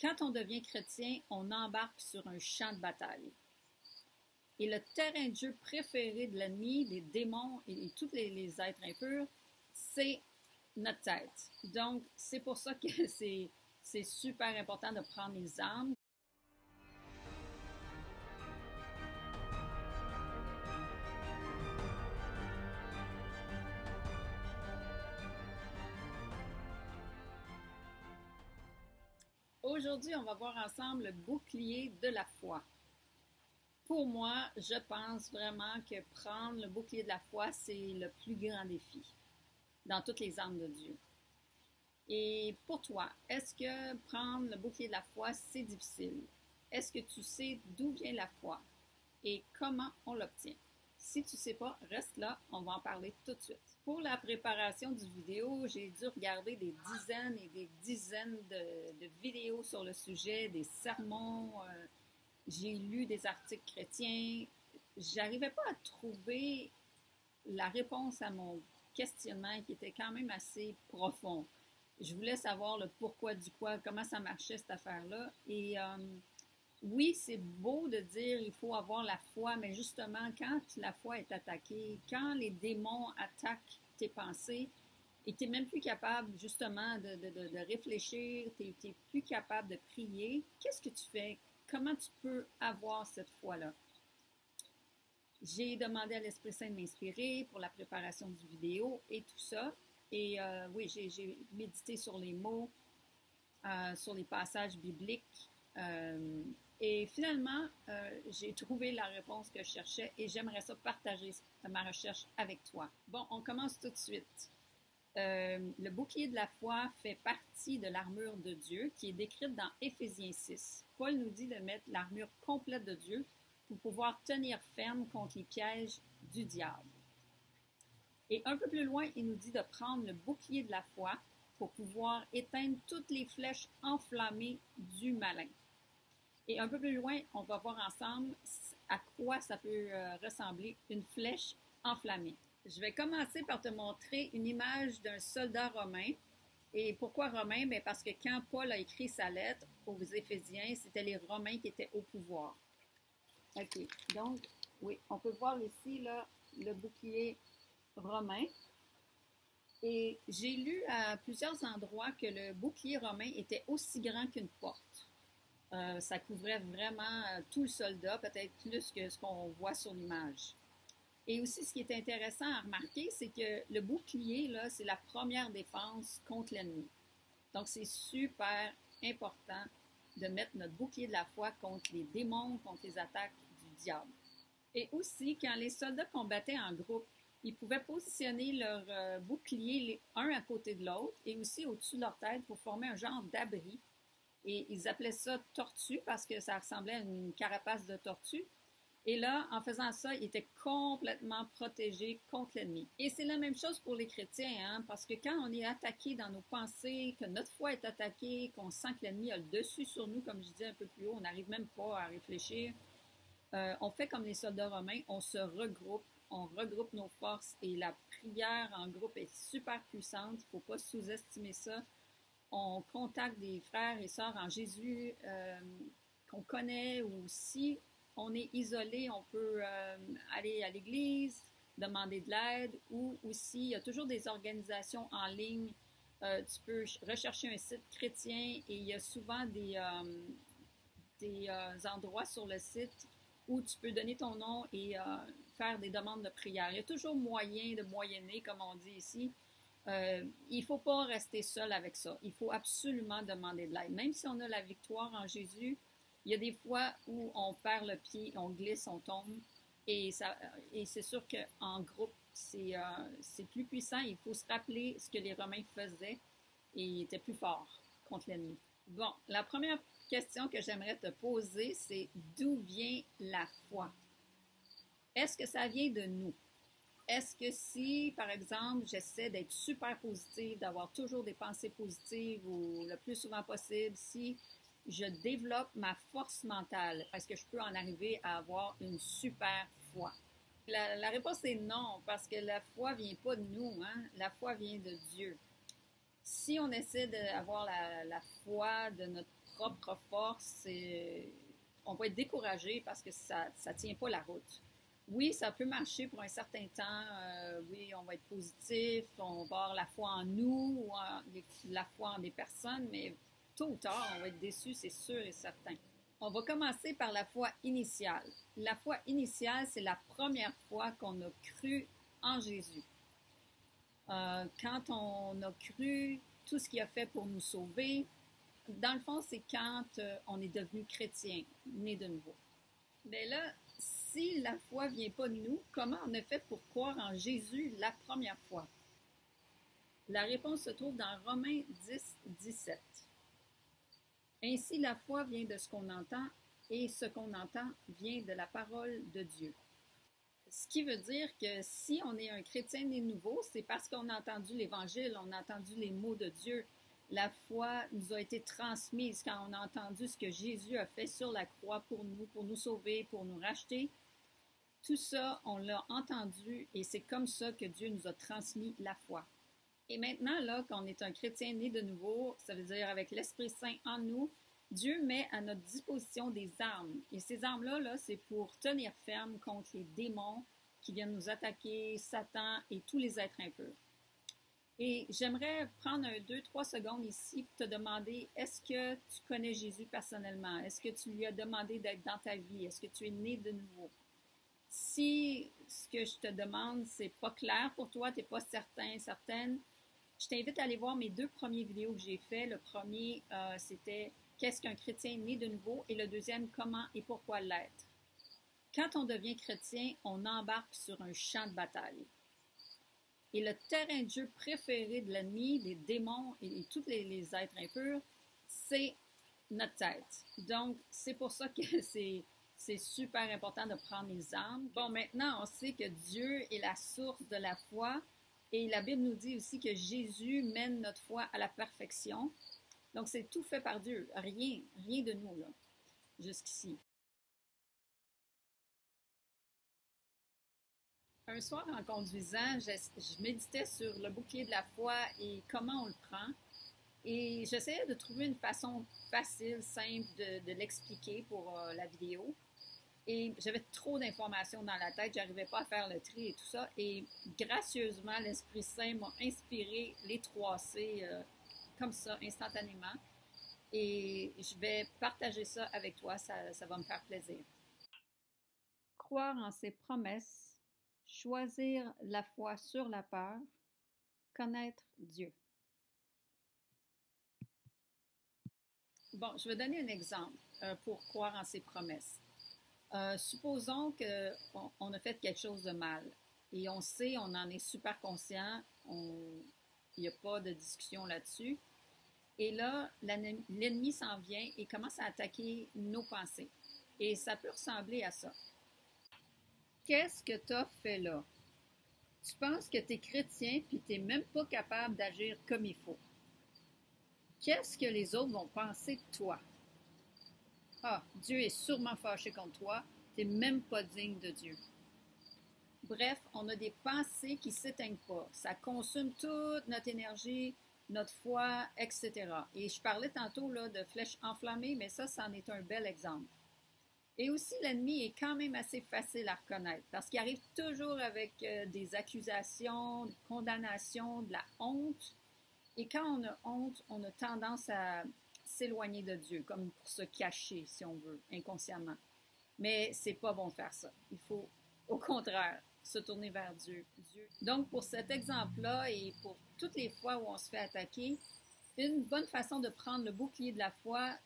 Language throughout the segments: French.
Quand on devient chrétien, on embarque sur un champ de bataille. Et le terrain de jeu préféré de l'ennemi, des démons et tous les êtres impurs, c'est notre tête. Donc, c'est pour ça que c'est super important de prendre les armes. Aujourd'hui, on va voir ensemble le bouclier de la foi. Pour moi, je pense vraiment que prendre le bouclier de la foi, c'est le plus grand défi dans toutes les armes de Dieu. Et pour toi, est-ce que prendre le bouclier de la foi, c'est difficile? Est-ce que tu sais d'où vient la foi et comment on l'obtient? Si tu ne sais pas, reste là, on va en parler tout de suite. Pour la préparation du vidéo, j'ai dû regarder des dizaines et des dizaines de vidéos sur le sujet, des sermons, j'ai lu des articles chrétiens. J'arrivais pas à trouver la réponse à mon questionnement qui était quand même assez profond. Je voulais savoir le pourquoi du quoi, comment ça marchait cette affaire-là. Et oui, c'est beau de dire il faut avoir la foi, mais justement, quand la foi est attaquée, quand les démons attaquent tes pensées, et tu n'es même plus capable justement de réfléchir, tu n'es plus capable de prier, qu'est-ce que tu fais? Comment tu peux avoir cette foi-là? J'ai demandé à l'Esprit Saint de m'inspirer pour la préparation du vidéo et tout ça. Et oui, j'ai médité sur les mots, sur les passages bibliques. Et finalement, j'ai trouvé la réponse que je cherchais et j'aimerais ça partager ma recherche avec toi. Bon, on commence tout de suite. Le bouclier de la foi fait partie de l'armure de Dieu qui est décrite dans Éphésiens 6. Paul nous dit de mettre l'armure complète de Dieu pour pouvoir tenir ferme contre les pièges du diable. Et un peu plus loin, il nous dit de prendre le bouclier de la foi pour pouvoir éteindre toutes les flèches enflammées du malin. Et un peu plus loin, on va voir ensemble à quoi ça peut ressembler une flèche enflammée. Je vais commencer par te montrer une image d'un soldat romain. Et pourquoi romain? Bien parce que quand Paul a écrit sa lettre aux Éphésiens, c'était les Romains qui étaient au pouvoir. OK. Donc, oui, on peut voir ici là, le bouclier romain. Et j'ai lu à plusieurs endroits que le bouclier romain était aussi grand qu'une porte. Ça couvrait vraiment tout le soldat, peut-être plus que ce qu'on voit sur l'image. Et aussi, ce qui est intéressant à remarquer, c'est que le bouclier, là, c'est la première défense contre l'ennemi. Donc, c'est super important de mettre notre bouclier de la foi contre les démons, contre les attaques du diable. Et aussi, quand les soldats combattaient en groupe, ils pouvaient positionner leur bouclier un à côté de l'autre et aussi au-dessus de leur tête pour former un genre d'abri. Et ils appelaient ça tortue parce que ça ressemblait à une carapace de tortue. Et là, en faisant ça, ils étaient complètement protégés contre l'ennemi. Et c'est la même chose pour les chrétiens, hein, parce que quand on est attaqué dans nos pensées, que notre foi est attaquée, qu'on sent que l'ennemi a le dessus sur nous, comme je disais un peu plus haut, on n'arrive même pas à réfléchir, on fait comme les soldats romains, on se regroupe, on regroupe nos forces et la prière en groupe est super puissante, il ne faut pas sous-estimer ça. On contacte des frères et sœurs en Jésus qu'on connaît ou si on est isolé, on peut aller à l'église, demander de l'aide ou aussi, il y a toujours des organisations en ligne. Tu peux rechercher un site chrétien et il y a souvent des endroits sur le site où tu peux donner ton nom et faire des demandes de prière. Il y a toujours moyen de moyenner, comme on dit ici. Il ne faut pas rester seul avec ça. Il faut absolument demander de l'aide. Même si on a la victoire en Jésus, il y a des fois où on perd le pied, on glisse, on tombe. Et c'est sûr qu'en groupe, c'est plus puissant. Il faut se rappeler ce que les Romains faisaient et ils étaient plus forts contre l'ennemi. Bon, la première question que j'aimerais te poser, c'est d'où vient la foi? Est-ce que ça vient de nous? Est-ce que si, par exemple, j'essaie d'être super positive, d'avoir toujours des pensées positives ou le plus souvent possible, si je développe ma force mentale, est-ce que je peux en arriver à avoir une super foi? La réponse est non, parce que la foi vient pas de nous, hein? La foi vient de Dieu. Si on essaie d'avoir la foi de notre propre force, on va être découragé parce que ça ne tient pas la route. Oui, ça peut marcher pour un certain temps. Oui, on va être positif, on va avoir la foi en nous ou la foi en des personnes, mais tôt ou tard, on va être déçu, c'est sûr et certain. On va commencer par la foi initiale. La foi initiale, c'est la première fois qu'on a cru en Jésus. Quand on a cru tout ce qu'il a fait pour nous sauver, dans le fond, c'est quand on est devenu chrétien, né de nouveau. Mais là, si la foi ne vient pas de nous, comment on a fait pour croire en Jésus la première fois? La réponse se trouve dans Romains 10, 17. Ainsi, la foi vient de ce qu'on entend, et ce qu'on entend vient de la parole de Dieu. Ce qui veut dire que si on est un chrétien né nouveau, c'est parce qu'on a entendu l'Évangile, on a entendu les mots de Dieu. La foi nous a été transmise quand on a entendu ce que Jésus a fait sur la croix pour nous sauver, pour nous racheter. Tout ça, on l'a entendu et c'est comme ça que Dieu nous a transmis la foi. Et maintenant, là, qu'on est un chrétien né de nouveau, ça veut dire avec l'Esprit Saint en nous, Dieu met à notre disposition des armes. Et ces armes-là, là, c'est pour tenir ferme contre les démons qui viennent nous attaquer, Satan et tous les êtres impurs. Et j'aimerais prendre 2-3 secondes ici pour te demander, est-ce que tu connais Jésus personnellement? Est-ce que tu lui as demandé d'être dans ta vie? Est-ce que tu es né de nouveau? Si ce que je te demande, c'est pas clair pour toi, tu n'es pas certain, certaine, je t'invite à aller voir mes 2 premières vidéos que j'ai fait. Le premier, c'était qu'est-ce qu'un chrétien né de nouveau et le deuxième, comment et pourquoi l'être. Quand on devient chrétien, on embarque sur un champ de bataille. Et le terrain de jeu préféré de l'ennemi, des démons et tous les êtres impurs, c'est notre tête. Donc, c'est pour ça que c'est super important de prendre les armes. Bon, maintenant, on sait que Dieu est la source de la foi et la Bible nous dit aussi que Jésus mène notre foi à la perfection. Donc, c'est tout fait par Dieu. Rien de nous, là, jusqu'ici. Un soir, en conduisant, je méditais sur le bouclier de la foi et comment on le prend. Et j'essayais de trouver une façon facile, simple de l'expliquer pour la vidéo. Et j'avais trop d'informations dans la tête, j'arrivais pas à faire le tri et tout ça. Et gracieusement, l'Esprit Saint m'a inspiré les 3C comme ça, instantanément. Et je vais partager ça avec toi, ça va me faire plaisir. Croire en ses promesses, choisir la foi sur la peur, connaître Dieu. Bon, je vais donner un exemple pour croire en ses promesses. Supposons qu'on a fait quelque chose de mal et on sait, on en est super conscient, il n'y a pas de discussion là-dessus. Et là, l'ennemi s'en vient et commence à attaquer nos pensées. Et ça peut ressembler à ça. Qu'est-ce que tu as fait là? Tu penses que tu es chrétien puis tu n'es même pas capable d'agir comme il faut. Qu'est-ce que les autres vont penser de toi? Ah, Dieu est sûrement fâché contre toi, tu n'es même pas digne de Dieu. Bref, on a des pensées qui ne s'éteignent pas. Ça consomme toute notre énergie, notre foi, etc. Et je parlais tantôt là, de flèches enflammées, mais ça, c'en est un bel exemple. Et aussi, l'ennemi est quand même assez facile à reconnaître parce qu'il arrive toujours avec des accusations, des condamnations, de la honte. Et quand on a honte, on a tendance à s'éloigner de Dieu, comme pour se cacher, si on veut, inconsciemment. Mais c'est pas bon de faire ça. Il faut, au contraire, se tourner vers Dieu. Donc, pour cet exemple-là et pour toutes les fois où on se fait attaquer, une bonne façon de prendre le bouclier de la foi,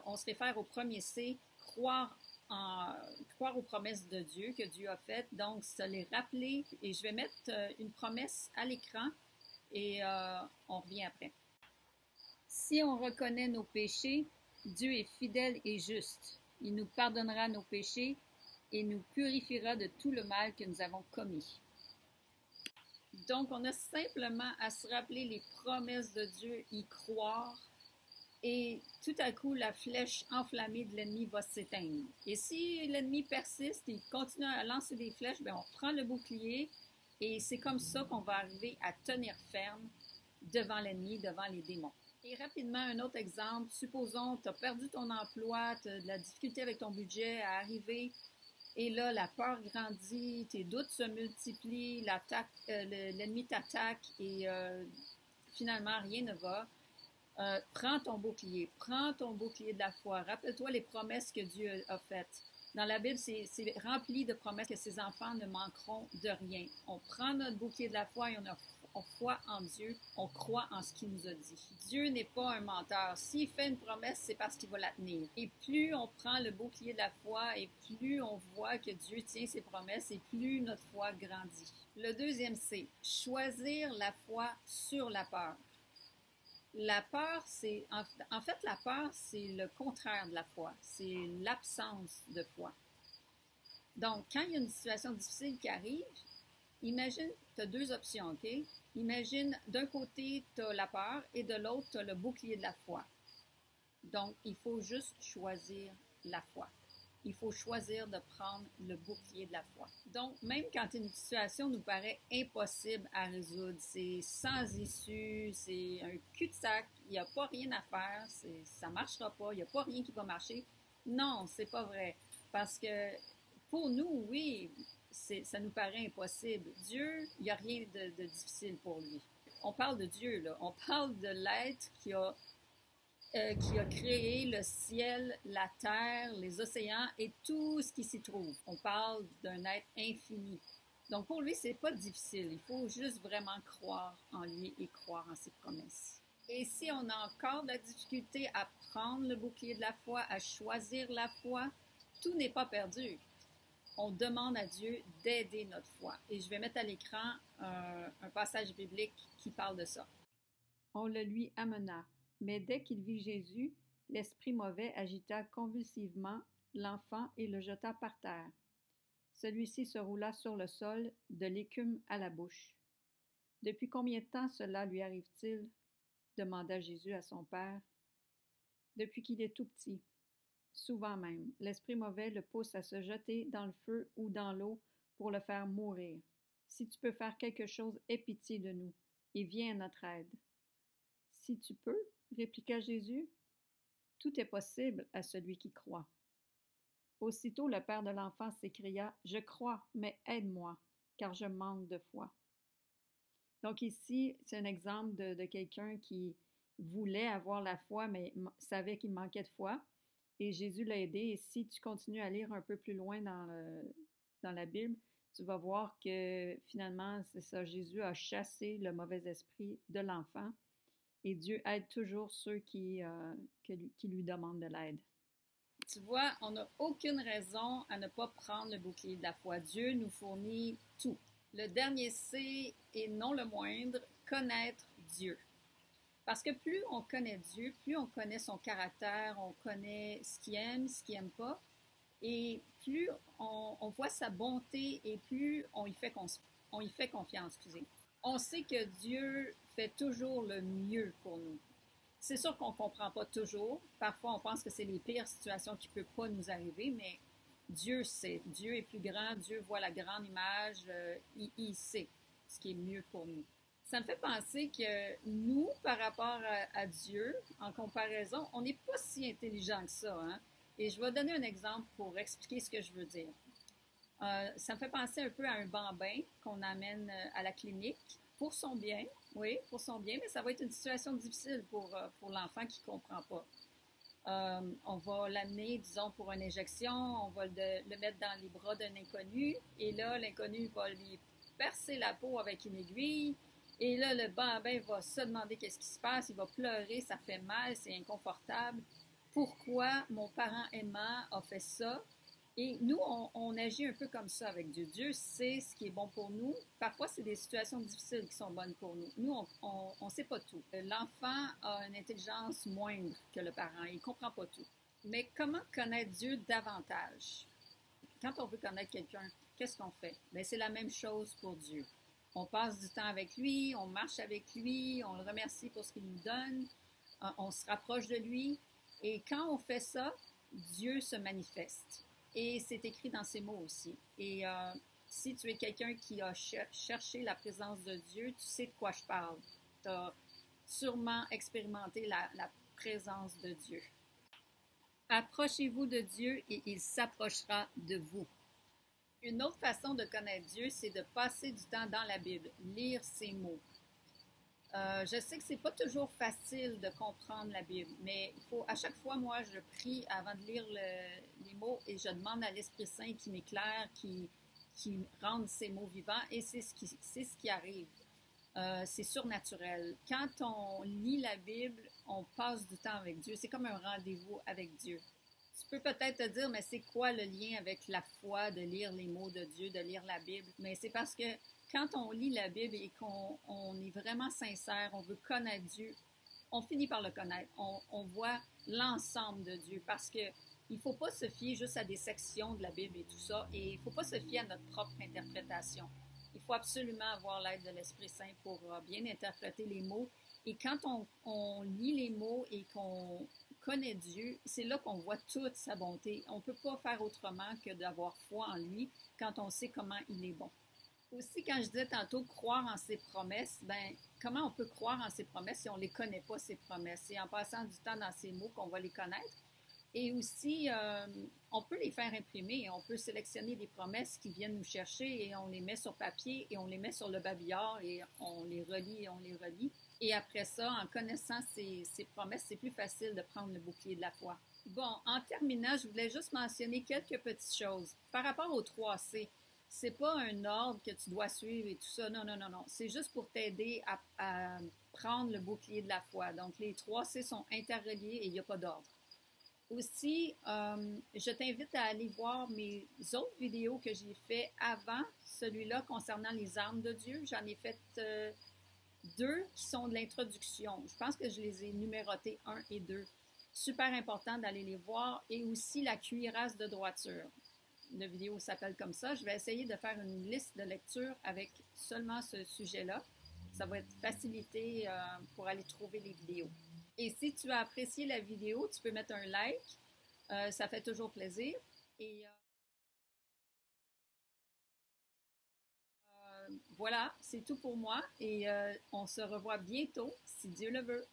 on se réfère au premier C, croire aux promesses de Dieu que Dieu a faites. Donc, se les rappeler. Et je vais mettre une promesse à l'écran et on revient après. Si on reconnaît nos péchés, Dieu est fidèle et juste. Il nous pardonnera nos péchés et nous purifiera de tout le mal que nous avons commis. Donc, on a simplement à se rappeler les promesses de Dieu, y croire, et tout à coup, la flèche enflammée de l'ennemi va s'éteindre. Et si l'ennemi persiste, il continue à lancer des flèches, bien, on prend le bouclier et c'est comme ça qu'on va arriver à tenir ferme devant l'ennemi, devant les démons. Et rapidement, un autre exemple, supposons tu as perdu ton emploi, tu as de la difficulté avec ton budget à arriver, et là, la peur grandit, tes doutes se multiplient, l'ennemi t'attaque et finalement, rien ne va. Prends ton bouclier de la foi. Rappelle-toi les promesses que Dieu a faites. Dans la Bible, c'est rempli de promesses que ses enfants ne manqueront de rien. On prend notre bouclier de la foi et on croit en Dieu, on croit en ce qu'il nous a dit. Dieu n'est pas un menteur. S'il fait une promesse, c'est parce qu'il va la tenir. Et plus on prend le bouclier de la foi et plus on voit que Dieu tient ses promesses et plus notre foi grandit. Le deuxième, c'est choisir la foi sur la peur. La peur, en fait, la peur, c'est le contraire de la foi. C'est l'absence de foi. Donc, quand il y a une situation difficile qui arrive, imagine, tu as deux options, OK? Imagine, d'un côté, tu as la peur et de l'autre, tu as le bouclier de la foi. Donc, il faut juste choisir la foi. Il faut choisir de prendre le bouclier de la foi. Donc, même quand une situation nous paraît impossible à résoudre, c'est sans issue, c'est un cul-de-sac, il n'y a pas rien à faire, ça ne marchera pas, il n'y a pas rien qui va marcher. Non, c'est pas vrai. Parce que pour nous, oui, ça nous paraît impossible. Dieu, il n'y a rien de difficile pour lui. On parle de Dieu, là. On parle de l'être qui a créé le ciel, la terre, les océans et tout ce qui s'y trouve. On parle d'un être infini. Donc pour lui, c'est pas difficile. Il faut juste vraiment croire en lui et croire en ses promesses. Et si on a encore de la difficulté à prendre le bouclier de la foi, à choisir la foi, tout n'est pas perdu. On demande à Dieu d'aider notre foi. Et je vais mettre à l'écran un passage biblique qui parle de ça. On le lui amena. Mais dès qu'il vit Jésus, l'esprit mauvais agita convulsivement l'enfant et le jeta par terre. Celui-ci se roula sur le sol, de l'écume à la bouche. « Depuis combien de temps cela lui arrive-t-il? » demanda Jésus à son père. « Depuis qu'il est tout petit. Souvent même, l'esprit mauvais le pousse à se jeter dans le feu ou dans l'eau pour le faire mourir. Si tu peux faire quelque chose, aie pitié de nous et viens à notre aide. » « Si tu peux, répliqua Jésus, tout est possible à celui qui croit. Aussitôt le père de l'enfant s'écria, je crois, mais aide-moi, car je manque de foi. Donc ici, c'est un exemple de quelqu'un qui voulait avoir la foi, mais savait qu'il manquait de foi. Et Jésus l'a aidé. Et si tu continues à lire un peu plus loin dans la Bible, tu vas voir que finalement, c'est ça, Jésus a chassé le mauvais esprit de l'enfant. Et Dieu aide toujours ceux qui lui demandent de l'aide. Tu vois, on n'a aucune raison à ne pas prendre le bouclier de la foi. Dieu nous fournit tout. Le dernier C, et non le moindre, connaître Dieu. Parce que plus on connaît Dieu, plus on connaît son caractère, on connaît ce qu'il aime, ce qu'il n'aime pas, et plus on voit sa bonté et plus on y fait confiance. On sait que Dieu fait toujours le mieux pour nous. C'est sûr qu'on ne comprend pas toujours. Parfois, on pense que c'est les pires situations qui ne peuvent pas nous arriver, mais Dieu sait. Dieu est plus grand. Dieu voit la grande image. Il sait ce qui est mieux pour nous. Ça me fait penser que nous, par rapport à Dieu, en comparaison, on n'est pas si intelligent que ça. Hein? Et je vais donner un exemple pour expliquer ce que je veux dire. Ça me fait penser un peu à un bambin qu'on amène à la clinique pour son bien, oui, pour son bien, mais ça va être une situation difficile pour l'enfant qui ne comprend pas. On va l'amener, disons, pour une injection, on va le mettre dans les bras d'un inconnu, et là, l'inconnu va lui percer la peau avec une aiguille, et là, le bambin va se demander qu'est-ce qui se passe, il va pleurer, ça fait mal, c'est inconfortable. Pourquoi mon parent aimant a fait ça? Et nous, on agit un peu comme ça avec Dieu. Dieu sait ce qui est bon pour nous. Parfois, c'est des situations difficiles qui sont bonnes pour nous. Nous, on ne sait pas tout. L'enfant a une intelligence moindre que le parent. Il ne comprend pas tout. Mais comment connaître Dieu davantage? Quand on veut connaître quelqu'un, qu'est-ce qu'on fait? Bien, c'est la même chose pour Dieu. On passe du temps avec lui, on marche avec lui, on le remercie pour ce qu'il nous donne, on se rapproche de lui. Et quand on fait ça, Dieu se manifeste. Et c'est écrit dans ces mots aussi. Et si tu es quelqu'un qui a cherché la présence de Dieu, tu sais de quoi je parle. Tu as sûrement expérimenter la présence de Dieu. Approchez-vous de Dieu et il s'approchera de vous. Une autre façon de connaître Dieu, c'est de passer du temps dans la Bible, lire ses mots. Je sais que c'est pas toujours facile de comprendre la Bible, mais il faut, à chaque fois, moi, je prie avant de lire les mots et je demande à l'Esprit Saint qui m'éclaire, qui rende ces mots vivants, et c'est ce qui arrive. C'est surnaturel. Quand on lit la Bible, on passe du temps avec Dieu. C'est comme un rendez-vous avec Dieu. Tu peux peut-être te dire, mais c'est quoi le lien avec la foi, de lire les mots de Dieu, de lire la Bible? Mais c'est parce que quand on lit la Bible et qu'on est vraiment sincère, on veut connaître Dieu, on finit par le connaître. On voit l'ensemble de Dieu parce que il ne faut pas se fier juste à des sections de la Bible et tout ça, et il ne faut pas se fier à notre propre interprétation. Il faut absolument avoir l'aide de l'Esprit Saint pour bien interpréter les mots. Et quand on lit les mots et qu'on connaît Dieu, c'est là qu'on voit toute sa bonté. On ne peut pas faire autrement que d'avoir foi en lui quand on sait comment il est bon. Aussi, quand je disais tantôt croire en ses promesses, ben comment on peut croire en ses promesses si on ne les connaît pas, ses promesses? C'est en passant du temps dans ces mots qu'on va les connaître. Et aussi, on peut les faire imprimer. On peut sélectionner des promesses qui viennent nous chercher et on les met sur papier et on les met sur le babillard et on les relit et on les relit. Et après ça, en connaissant ces promesses, c'est plus facile de prendre le bouclier de la foi. Bon, en terminant, je voulais juste mentionner quelques petites choses. Par rapport aux 3C, c'est pas un ordre que tu dois suivre et tout ça. Non, non, non, non. C'est juste pour t'aider à prendre le bouclier de la foi. Donc, les 3C sont interreliés et il n'y a pas d'ordre. Aussi, je t'invite à aller voir mes autres vidéos que j'ai fait avant celui-là concernant les armes de Dieu. J'en ai fait 2 qui sont de l'introduction. Je pense que je les ai numérotés 1 et 2. Super important d'aller les voir. Et aussi la cuirasse de droiture. La vidéo s'appelle comme ça. Je vais essayer de faire une liste de lecture avec seulement ce sujet-là. Ça va être facilité pour aller trouver les vidéos. Et si tu as apprécié la vidéo, tu peux mettre un like. Ça fait toujours plaisir. Et voilà, c'est tout pour moi. Et on se revoit bientôt, si Dieu le veut.